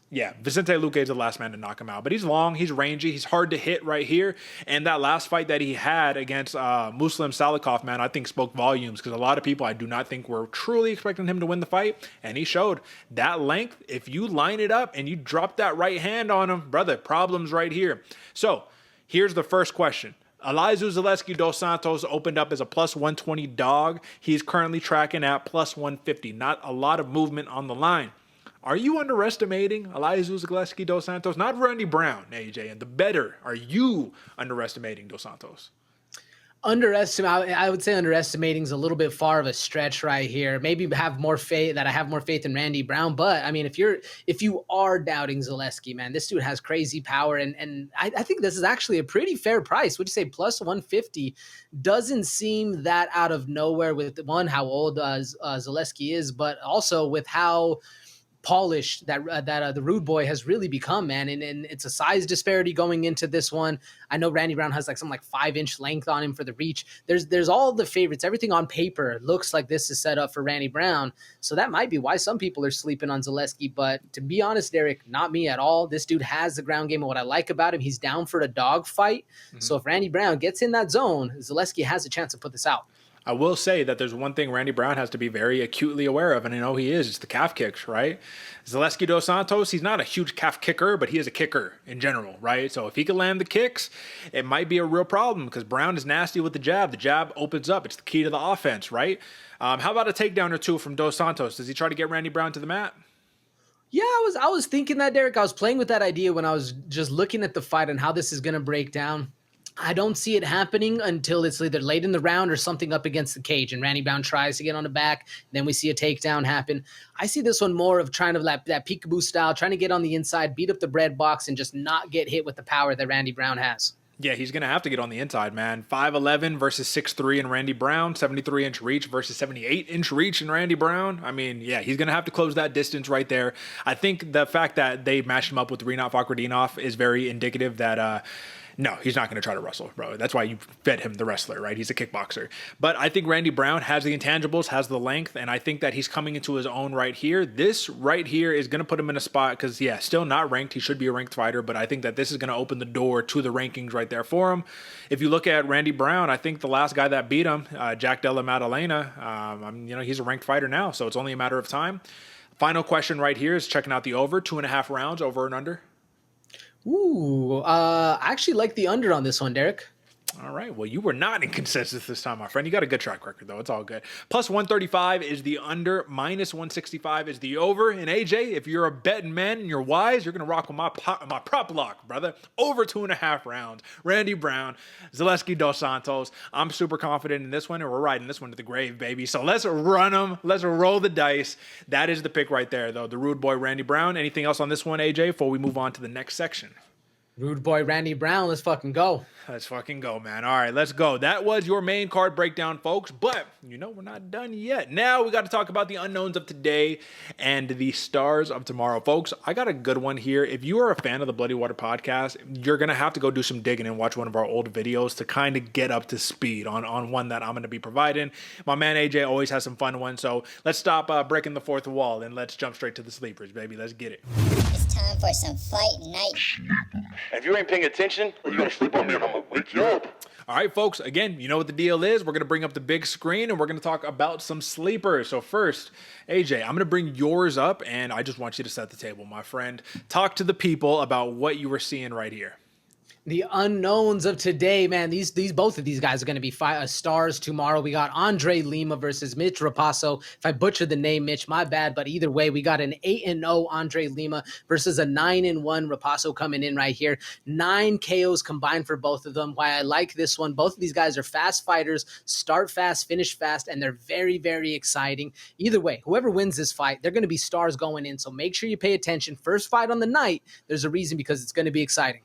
Speaker 1: Yeah, Vicente Luque is the last man to knock him out. But he's long, he's rangy, he's hard to hit right here. And that last fight that he had against Muslim Salikov, man, I think spoke volumes because a lot of people I do not think were truly expecting him to win the fight. And he showed that length. If you line it up and you drop that right hand on him, brother, problems right here. So here's the first question. Elizeu Zaleski dos Santos opened up as a plus 120 dog. He's currently tracking at plus 150. Not a lot of movement on the line. Are you underestimating Elizeu Zaleski dos Santos? Not Randy Brown, AJ, and the better. Are you underestimating dos Santos?
Speaker 2: I would say underestimating is a little bit far of a stretch right here. Maybe have more faith in Randy Brown. But I mean, if you are doubting Zaleski, man, this dude has crazy power, and I think this is actually a pretty fair price. Would you say plus 150 doesn't seem that out of nowhere with how old Zaleski is, but also with how polished that the Rude Boy has really become, man. And it's a size disparity going into this one. I know Randy Brown has like some 5-inch length on him for the reach. There's all the favorites. Everything on paper looks like this is set up for Randy Brown. So that might be why some people are sleeping on Zaleski. But to be honest, Derek, not me at all. This dude has the ground game. And what I like about him, he's down for a dog fight. Mm-hmm. So if Randy Brown gets in that zone, Zaleski has a chance to put this out.
Speaker 1: I will say that there's one thing Randy Brown has to be very acutely aware of, and I know he is. It's the calf kicks, right? Zaleski dos Santos, he's not a huge calf kicker, but he is a kicker in general, right? So if he can land the kicks, it might be a real problem because Brown is nasty with the jab. The jab opens up. It's the key to the offense, right? How about a takedown or two from dos Santos? Does he try to get Randy Brown to the mat?
Speaker 2: Yeah, I was thinking that, Derek. I was playing with that idea when I was just looking at the fight and how this is going to break down. I don't see it happening until it's either late in the round or something up against the cage and Randy Brown tries to get on the back. Then we see a takedown happen. I see this one more of trying to that peekaboo style, trying to get on the inside, beat up the bread box, and just not get hit with the power that Randy Brown has.
Speaker 1: Yeah, he's going to have to get on the inside, man. 5'11" versus 6'3" in Randy Brown, 73-inch reach versus 78-inch reach in Randy Brown. I mean, yeah, he's going to have to close that distance right there. I think the fact that they matched him up with Rinat Fakhretdinov is very indicative that no, he's not going to try to wrestle, bro. That's why you fed him the wrestler, right? He's a kickboxer. But I think Randy Brown has the intangibles, has the length, and I think that he's coming into his own right here. This right here is going to put him in a spot because, yeah, still not ranked. He should be a ranked fighter, but I think that this is going to open the door to the rankings right there for him. If you look at Randy Brown, I think the last guy that beat him, Jack Della Maddalena, he's a ranked fighter now, so it's only a matter of time. Final question right here is checking out the over, 2.5 rounds, over and under.
Speaker 2: Ooh, I actually like the under on this one, Derek.
Speaker 1: All right. Well, you were not in consensus this time, my friend. You got a good track record, though. It's all good. Plus 135 is the under. Minus 165 is the over. And AJ, if you're a betting man and you're wise, you're going to rock with my prop lock, brother. Over 2.5 rounds. Randy Brown, Zaleski dos Santos. I'm super confident in this one, and we're riding this one to the grave, baby. So let's run them. Let's roll the dice. That is the pick right there, though. The Rude Boy, Randy Brown. Anything else on this one, AJ, before we move on to the next section?
Speaker 2: Rude Boy, Randy Brown. Let's fucking go.
Speaker 1: Let's fucking go, man. All right, let's go. That was your main card breakdown, folks. But, we're not done yet. Now we got to talk about the unknowns of today and the stars of tomorrow. Folks, I got a good one here. If you are a fan of the Bloody Water podcast, you're going to have to go do some digging and watch one of our old videos to kind of get up to speed on one that I'm going to be providing. My man AJ always has some fun ones. So let's stop breaking the fourth wall and let's jump straight to the sleepers, baby. Let's get it.
Speaker 4: It's time for some fight night.
Speaker 5: If you ain't paying attention, you're gonna sleep on me and I'm gonna wake you up.
Speaker 1: All right, folks, again, you know what the deal is. We're going to bring up the big screen and we're going to talk about some sleepers. So first, AJ, I'm going to bring yours up and I just want you to set the table, my friend. Talk to the people about what you were seeing right here.
Speaker 2: The unknowns of today, man. Both of these guys are going to be stars tomorrow. We got Andre Lima versus Mitch Rapasso. If I butchered the name, Mitch, my bad. But either way, we got an 8-0 Andre Lima versus a 9-1 Rapasso coming in right here. 9 KOs combined for both of them. Why I like this one, both of these guys are fast fighters, start fast, finish fast, and they're very, very exciting. Either way, whoever wins this fight, they're going to be stars going in. So make sure you pay attention. First fight on the night, there's a reason because it's going to be exciting.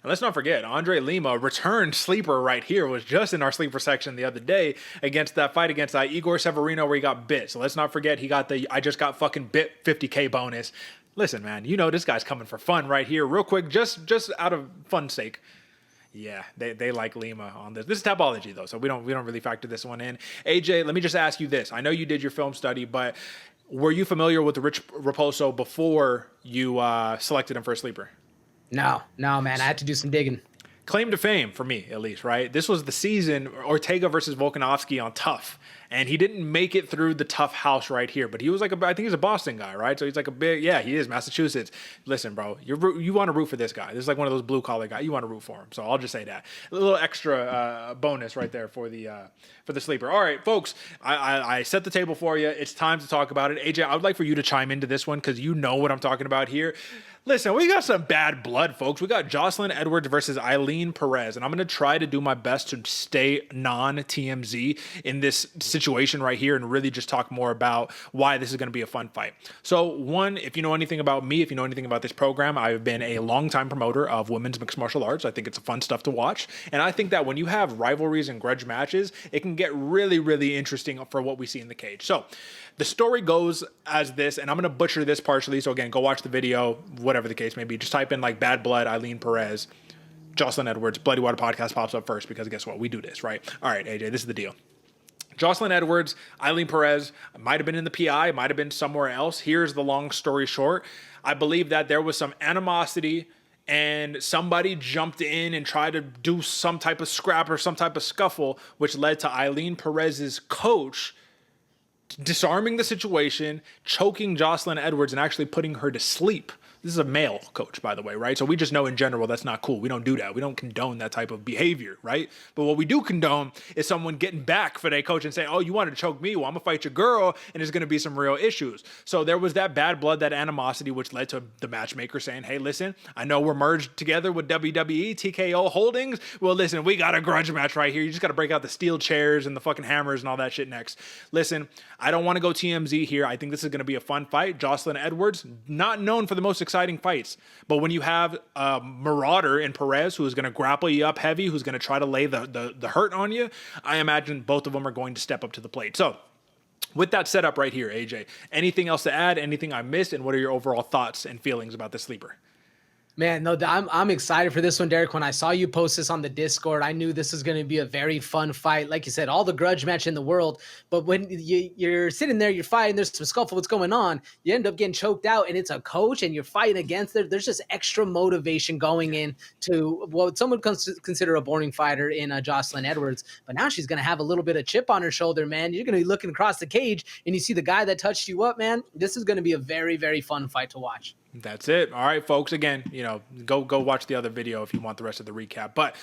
Speaker 1: And let's not forget, Andre Lima, returned sleeper right here, was just in our sleeper section the other day against that fight against Igor Severino where he got bit. So let's not forget he got the I just got fucking bit 50K bonus. Listen, man, this guy's coming for fun right here. Real quick, just out of fun's sake. Yeah, they like Lima on this. This is Tapology, though, so we don't really factor this one in. AJ, let me just ask you this. I know you did your film study, but were you familiar with the Rich Raposo before you selected him for a sleeper?
Speaker 2: No, man. I had to do some digging.
Speaker 1: Claim to fame, for me at least, right? This was the season Ortega versus Volkanovski on Tough. and he didn't make it through the tough house right here. But he was like, I think he's a Boston guy, right? So he's like he is Massachusetts. Listen, bro, you want to root for this guy. This is like one of those blue collar guys. You want to root for him. So I'll just say that. A little extra bonus right there for the sleeper. All right, folks, I set the table for you. It's time to talk about it. AJ, I would like for you to chime into this one because you know what I'm talking about here. Listen, we got some bad blood, folks. We got Jocelyn Edwards versus Eileen Perez, and I'm going to try to do my best to stay non-TMZ in this situation right here and really just talk more about why this is going to be a fun fight. So, one, if you know anything about me, if you know anything about this program, I've been a longtime promoter of women's mixed martial arts. I think it's fun stuff to watch, and I think that when you have rivalries and grudge matches, it can get really, really interesting for what we see in the cage. So, the story goes as this, and I'm going to butcher this partially. So again, go watch the video, whatever the case may be. Just type in like bad blood, Eileen Perez, Jocelyn Edwards, Bloody Water Podcast pops up first because guess what? We do this, right? All right, AJ, this is the deal. Jocelyn Edwards, Eileen Perez, might have been in the PI, might have been somewhere else. Here's the long story short. I believe that there was some animosity and somebody jumped in and tried to do some type of scrap or some type of scuffle, which led to Eileen Perez's coach disarming the situation, choking Jocelyn Edwards, and actually putting her to sleep. This is a male coach, by the way, right? So we just know in general that's not cool. We don't do that. We don't condone that type of behavior, right? But what we do condone is someone getting back for their coach and saying, oh, you wanted to choke me? Well, I'm going to fight your girl, and there's going to be some real issues. So there was that bad blood, that animosity, which led to the matchmaker saying, hey, listen, I know we're merged together with WWE, TKO Holdings. Well, listen, we got a grudge match right here. You just got to break out the steel chairs and the fucking hammers and all that shit next. Listen, I don't want to go TMZ here. I think this is going to be a fun fight. Jocelyn Edwards, not known for the most exciting fights, but when you have a marauder in Perez who is going to grapple you up heavy, who's going to try to lay the hurt on you, I imagine both of them are going to step up to the plate. So with that setup right here, AJ, anything else to add? Anything I missed? And what are your overall thoughts and feelings about the sleeper?
Speaker 2: Man, no, I'm excited for this one, Derek. When I saw you post this on the Discord, I knew this was going to be a very fun fight. Like you said, all the grudge match in the world. But when you're sitting there, you're fighting, there's some scuffle, what's going on? You end up getting choked out, and it's a coach, and you're fighting against it. There's just extra motivation going in to what some would consider a boring fighter in Jocelyn Edwards. But now she's going to have a little bit of chip on her shoulder, man. You're going to be looking across the cage, and you see the guy that touched you up, man. This is going to be a very, very fun fight to watch.
Speaker 1: That's it. All right, folks. Again, go watch the other video if you want the rest of the recap. But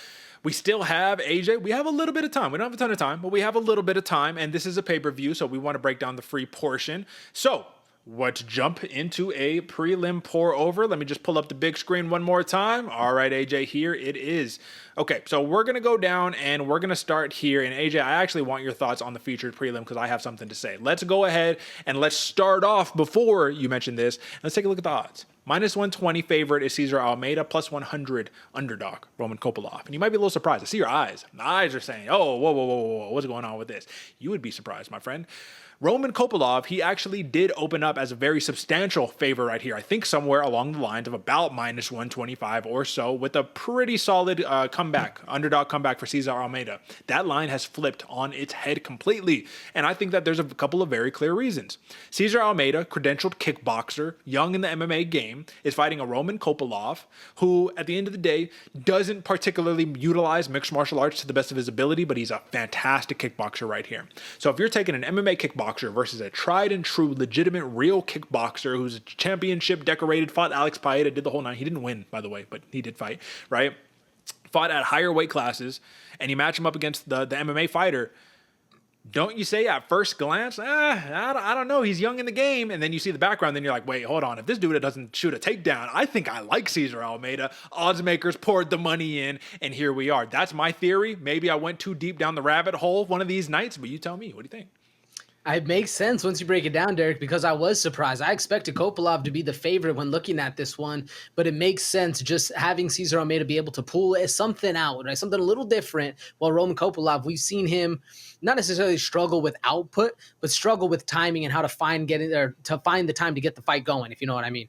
Speaker 1: we still have, AJ, we have a little bit of time. We don't have a ton of time, but we have a little bit of time. And this is a pay-per-view, so we want to break down the free portion. So let's jump into a prelim pour over. Let me just pull up the big screen one more time. All right, AJ, here it is. Okay, so we're going to go down and we're going to start here. And AJ, I actually want your thoughts on the featured prelim because I have something to say. Let's go ahead and let's start off before you mention this. Let's take a look at the odds. Minus 120 favorite is Cesar Almeida, plus 100 underdog, Roman Kopylov. And you might be a little surprised. I see your eyes. My eyes are saying, oh, whoa, what's going on with this? You would be surprised, my friend. Roman Kopylov, he actually did open up as a very substantial favor right here. I think somewhere along the lines of about minus 125 or so with a pretty solid underdog comeback for Cesar Almeida. That line has flipped on its head completely. And I think that there's a couple of very clear reasons. Cesar Almeida, credentialed kickboxer, young in the MMA game, is fighting a Roman Kopylov who, at the end of the day, doesn't particularly utilize mixed martial arts to the best of his ability, but he's a fantastic kickboxer right here. So if you're taking an MMA kickboxer versus a tried and true, legitimate, real kickboxer who's a championship decorated, fought Alex Paeta, did the whole nine. He didn't win, by the way, but he did fight, right? Fought at higher weight classes, and you match him up against the MMA fighter. Don't you say at first glance, I don't know, he's young in the game, and then you see the background, then you're like, wait, hold on, if this dude doesn't shoot a takedown, I think I like Cesar Almeida. Odds makers poured the money in, and here we are. That's my theory. Maybe I went too deep down the rabbit hole one of these nights, but you tell me, what do you think?
Speaker 2: It makes sense once you break it down, Derek, because I was surprised. I expected Kopylov to be the favorite when looking at this one, but it makes sense just having Cesar Almeida be able to pull something out, right? Something a little different. While Roman Kopylov, we've seen him not necessarily struggle with output, but struggle with timing and how to find the time to get the fight going, if you know what I mean.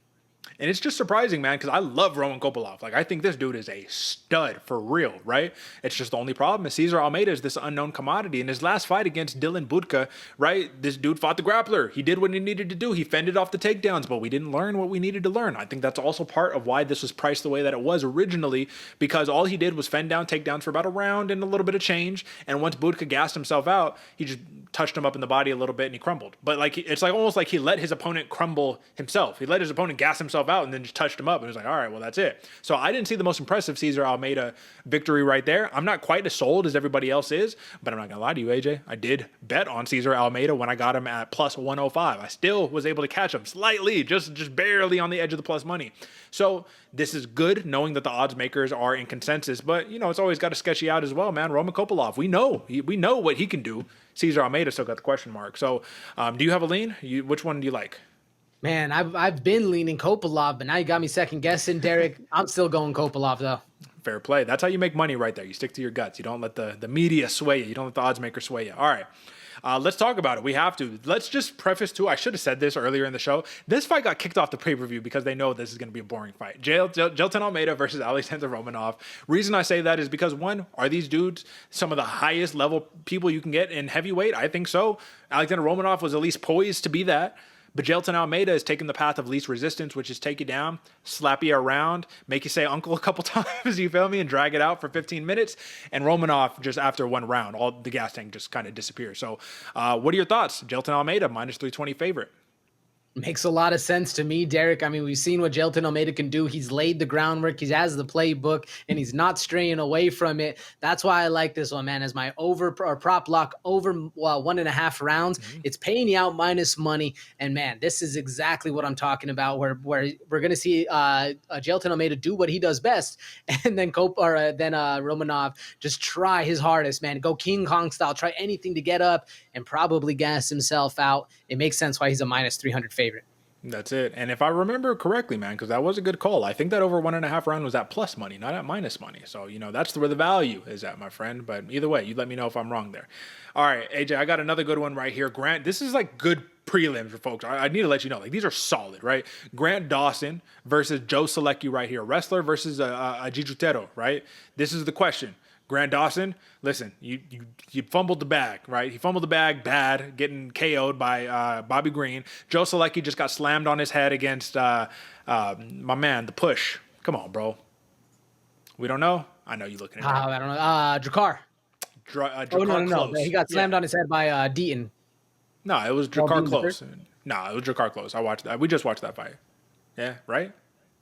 Speaker 1: And it's just surprising, man, because I love Roman Kopylov. Like, I think this dude is a stud for real, right? It's just the only problem is Cesar Almeida is this unknown commodity. In his last fight against Dylan Budka, right, this dude fought the grappler. He did what he needed to do. He fended off the takedowns, but we didn't learn what we needed to learn. I think that's also part of why this was priced the way that it was originally, because all he did was fend down takedowns for about a round and a little bit of change. And once Budka gassed himself out, he just touched him up in the body a little bit and he crumbled. But like, it's like almost like he let his opponent crumble himself. He let his opponent gas himself out and then just touched him up. And it was like, all right, well, that's it. So I didn't see the most impressive Cesar Almeida victory right there. I'm not quite as sold as everybody else is, but I'm not gonna lie to you, AJ. I did bet on Cesar Almeida when I got him at plus 105. I still was able to catch him slightly, just barely on the edge of the plus money. So this is good, knowing that the odds makers are in consensus, but you know, it's always got to sketch you out as well, man. Roman Kopylov, we know what he can do. Cesar Almeida still got the question mark. So do you have a lean? Which one do you like?
Speaker 2: Man, I've been leaning Kopylov, but now you got me second guessing, Derek. I'm still going Kopylov though.
Speaker 1: Fair play. That's how you make money right there. You stick to your guts. You don't let the media sway you. You don't let the odds maker sway you. All right. Let's talk about it. We have to. Let's just preface too. I should have said this earlier in the show. This fight got kicked off the pay-per-view because they know this is going to be a boring fight. Jailton Almeida versus Alexander Romanov. Reason I say that is because, one, are these dudes some of the highest level people you can get in heavyweight? I think so. Alexander Romanov was at least poised to be that. But Jailton Almeida has taken the path of least resistance, which is take you down, slap you around, make you say uncle a couple times, you feel me, and drag it out for 15 minutes. And Romanov, just after one round, all the gas tank just kind of disappears. So what are your thoughts? Jailton Almeida, minus 320 favorite.
Speaker 2: Makes a lot of sense to me, Derek. I mean, we've seen what Jailton Almeida can do. He's laid the groundwork. He has the playbook, and he's not straying away from it. That's why I like this one, man. As my over or prop lock over 1.5 rounds, it's paying you out minus money. And man, this is exactly what I'm talking about. Where we're gonna see Jailton Almeida do what he does best, and then Romanov just try his hardest, man. Go King Kong style. Try anything to get up and probably gas himself out. It makes sense why he's a minus 300 favorite.
Speaker 1: That's it. And if I remember correctly, man, because that was a good call. I think that over 1.5 round was at plus money, not at minus money. So, you know, that's where the value is at, my friend. But either way, you let me know if I'm wrong there. All right, AJ, I got another good one right here. Grant, this is like good prelims for folks. I need to let you know, like, these are solid, right? Grant Dawson versus Joe Selecki right here. Wrestler versus a jiu-jitsu, right? This is the question. Grant Dawson, listen, you fumbled the bag, right? He fumbled the bag bad, getting KO'd by Bobby Green. Joe Selecki just got slammed on his head against my man, The Push. Come on, bro. We don't know? I know you looking at it.
Speaker 2: I don't know. Drakkar.
Speaker 1: Drakkar
Speaker 2: no. He got slammed on his head by Deaton.
Speaker 1: No, it was Drakkar close. No, it was Drakkar close. I watched that. We just watched that fight. Yeah, right?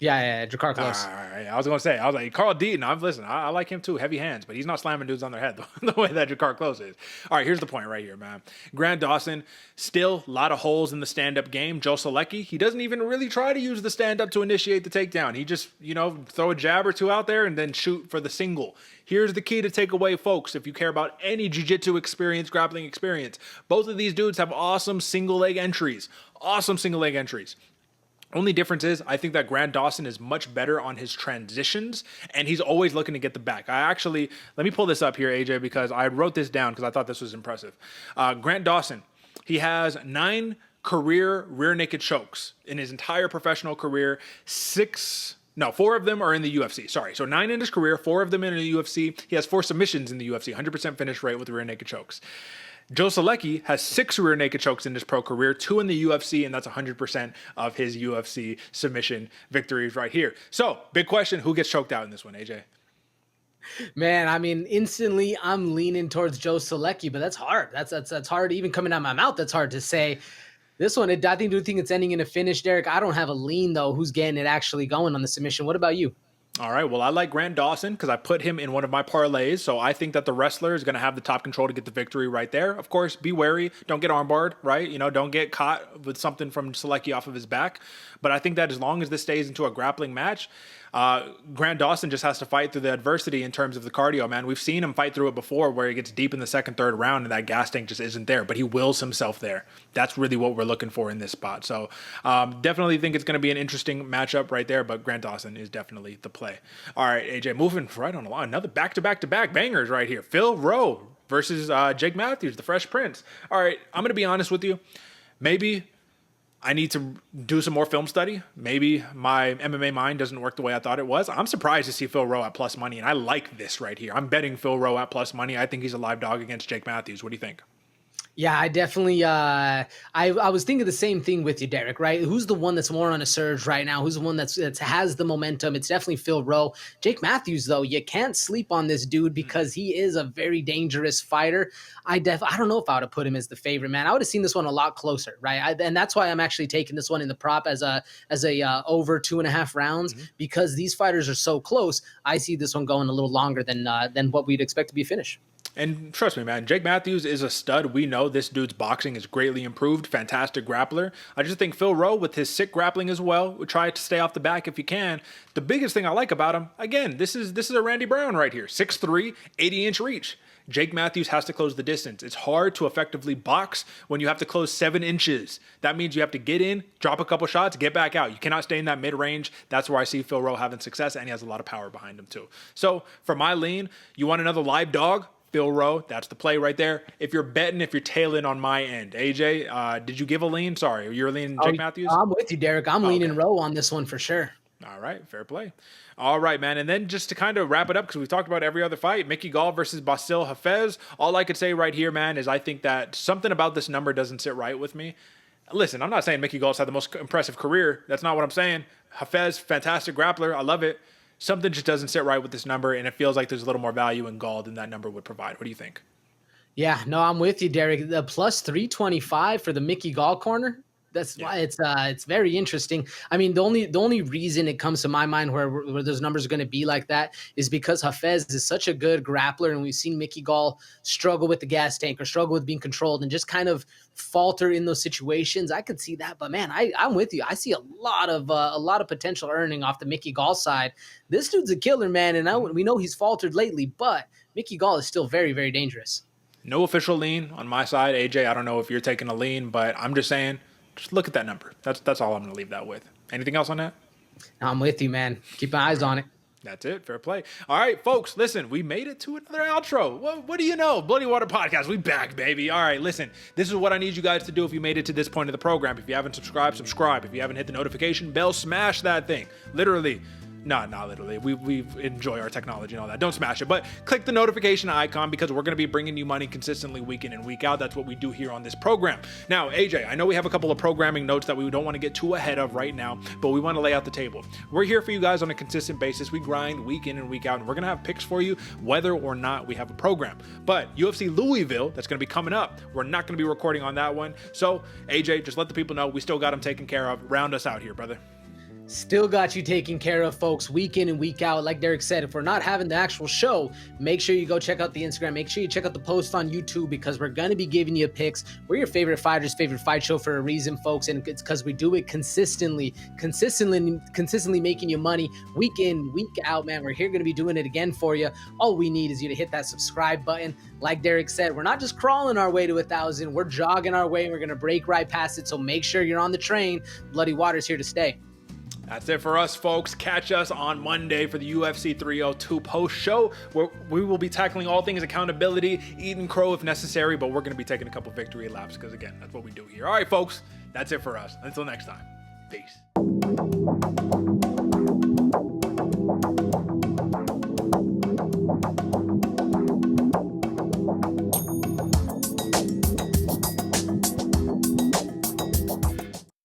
Speaker 2: Yeah, Drakkar close.
Speaker 1: All right. I was going to say, I was like, Carl Deaton, I like him too, heavy hands, but he's not slamming dudes on their head the way that Drakkar close is. All right, here's the point right here, man. Grant Dawson, still a lot of holes in the stand-up game. Joe Selecki, he doesn't even really try to use the stand-up to initiate the takedown. He just, throw a jab or two out there and then shoot for the single. Here's the key to take away, folks, if you care about any jiu-jitsu experience, grappling experience. Both of these dudes have awesome single-leg entries. Only difference is I think that Grant Dawson is much better on his transitions, and he's always looking to get the back. Let me pull this up here, AJ, because I wrote this down because I thought this was impressive. Grant Dawson, he has 9 career rear naked chokes in his entire professional career. 4 of them are in the UFC. Sorry. So 9 in his career, 4 of them in the UFC. He has 4 submissions in the UFC, 100% finish rate with rear naked chokes. Joe Selecki has 6 rear naked chokes in his pro career, 2 in the UFC, and that's 100% of his UFC submission victories right here. So, big question, who gets choked out in this one, AJ?
Speaker 2: Man, I mean, instantly I'm leaning towards Joe Selecki, but that's hard. That's hard, even coming out of my mouth, that's hard to say. This one, I think it's ending in a finish, Derek. I don't have a lean, though, who's getting it actually going on the submission. What about you?
Speaker 1: All right, well, I like Grant Dawson because I put him in one of my parlays, so I think that the wrestler is going to have the top control to get the victory right there. Of course, be wary. Don't get armbarred, right? Don't get caught with something from Selecki off of his back. But I think that as long as this stays into a grappling match, Grant Dawson just has to fight through the adversity in terms of the cardio, man. We've seen him fight through it before where he gets deep in the second, third round and that gas tank just isn't there, but he wills himself there. That's really what we're looking for in this spot. So definitely think it's going to be an interesting matchup right there, but Grant Dawson is definitely the play. All right, AJ, moving right on along. Another back-to-back-to-back bangers right here. Phil Rowe versus Jake Matthews, the Fresh Prince. All right, I'm going to be honest with you. Maybe I need to do some more film study. Maybe my MMA mind doesn't work the way I thought it was. I'm surprised to see Phil Rowe at plus money, and I like this right here. I'm betting Phil Rowe at plus money. I think he's a live dog against Jake Matthews. What do you think?
Speaker 2: Yeah, I definitely, I was thinking the same thing with you, Derek, right? Who's the one that's more on a surge right now? Who's the one that has the momentum? It's definitely Phil Rowe. Jake Matthews, though, you can't sleep on this dude because he is a very dangerous fighter. I don't know if I would have put him as the favorite, man. I would have seen this one a lot closer, right? And that's why I'm actually taking this one in the prop as a over 2.5 rounds, because these fighters are so close. I see this one going a little longer than what we'd expect to be a finish.
Speaker 1: And trust me, man, Jake Matthews is a stud. We know this dude's boxing is greatly improved. Fantastic grappler. I just think Phil Rowe, with his sick grappling as well, would try to stay off the back if you can. The biggest thing I like about him, again, this is a Randy Brown right here. 6'3", 80-inch reach. Jake Matthews has to close the distance. It's hard to effectively box when you have to close 7 inches. That means you have to get in, drop a couple shots, get back out. You cannot stay in that mid-range. That's where I see Phil Rowe having success, and he has a lot of power behind him too. So for my lean, you want another live dog? Phil Rowe, that's the play right there. If you're betting, if you're tailing on my end. AJ, did you give a lean? Sorry, you're leaning Jake Matthews?
Speaker 2: I'm with you, Derek. I'm leaning Rowe on this one for sure.
Speaker 1: All right, fair play. All right, man. And then just to kind of wrap it up, because we've talked about every other fight, Mickey Gall versus Basil Hafez. All I could say right here, man, is I think that something about this number doesn't sit right with me. Listen, I'm not saying Mickey Gall's had the most impressive career. That's not what I'm saying. Hafez, fantastic grappler. I love it. Something just doesn't sit right with this number, and it feels like there's a little more value in Gall than that number would provide. What do you think?
Speaker 2: Yeah, no, I'm with you, Derek. The plus 325 for the Mickey Gall corner. That's why it's very interesting. I mean, the only reason it comes to my mind where those numbers are going to be like that is because Hafez is such a good grappler, and we've seen Mickey Gall struggle with the gas tank or struggle with being controlled and just kind of falter in those situations. I could see that, but man, I'm with you. I see a lot of potential earning off the Mickey Gall side. This dude's a killer, man, and we know he's faltered lately, but Mickey Gall is still very, very dangerous.
Speaker 1: No official lean on my side, AJ. I don't know if you're taking a lean, but I'm just saying. Just look at that number. That's all I'm going to leave that with. Anything else on that?
Speaker 2: I'm with you, man. Keep my eyes on it.
Speaker 1: That's it. Fair play. All right, folks, listen, we made it to another outro. What do you know? Bloody Water Podcast. We back, baby. All right, listen, this is what I need you guys to do if you made it to this point of the program. If you haven't subscribed, subscribe. If you haven't hit the notification bell, smash that thing. Literally. Not literally. We enjoy our technology and all that. Don't smash it, but click the notification icon because we're going to be bringing you money consistently week in and week out. That's what we do here on this program. Now, AJ, I know we have a couple of programming notes that we don't want to get too ahead of right now, but we want to lay out the table. We're here for you guys on a consistent basis. We grind week in and week out, and we're going to have picks for you whether or not we have a program. But UFC Louisville, that's going to be coming up. We're not going to be recording on that one. So, AJ, just let the people know we still got them taken care of. Round us out here, brother.
Speaker 2: Still got you taken care of, folks, week in and week out. Like Derek said, if we're not having the actual show, make sure you go check out the Instagram. Make sure you check out the post on YouTube because we're going to be giving you picks. We're your favorite fighter's favorite fight show for a reason, folks, and it's because we do it consistently making you money week in, week out, man. We're here going to be doing it again for you. All we need is you to hit that subscribe button. Like Derek said, we're not just crawling our way to 1,000. We're jogging our way. We're going to break right past it, so make sure you're on the train. Bloody Water's here to stay.
Speaker 1: That's it for us, folks. Catch us on Monday for the UFC 302 post show, where we will be tackling all things accountability, eating crow if necessary, but we're going to be taking a couple victory laps because, again, that's what we do here. All right, folks, that's it for us. Until next time, peace.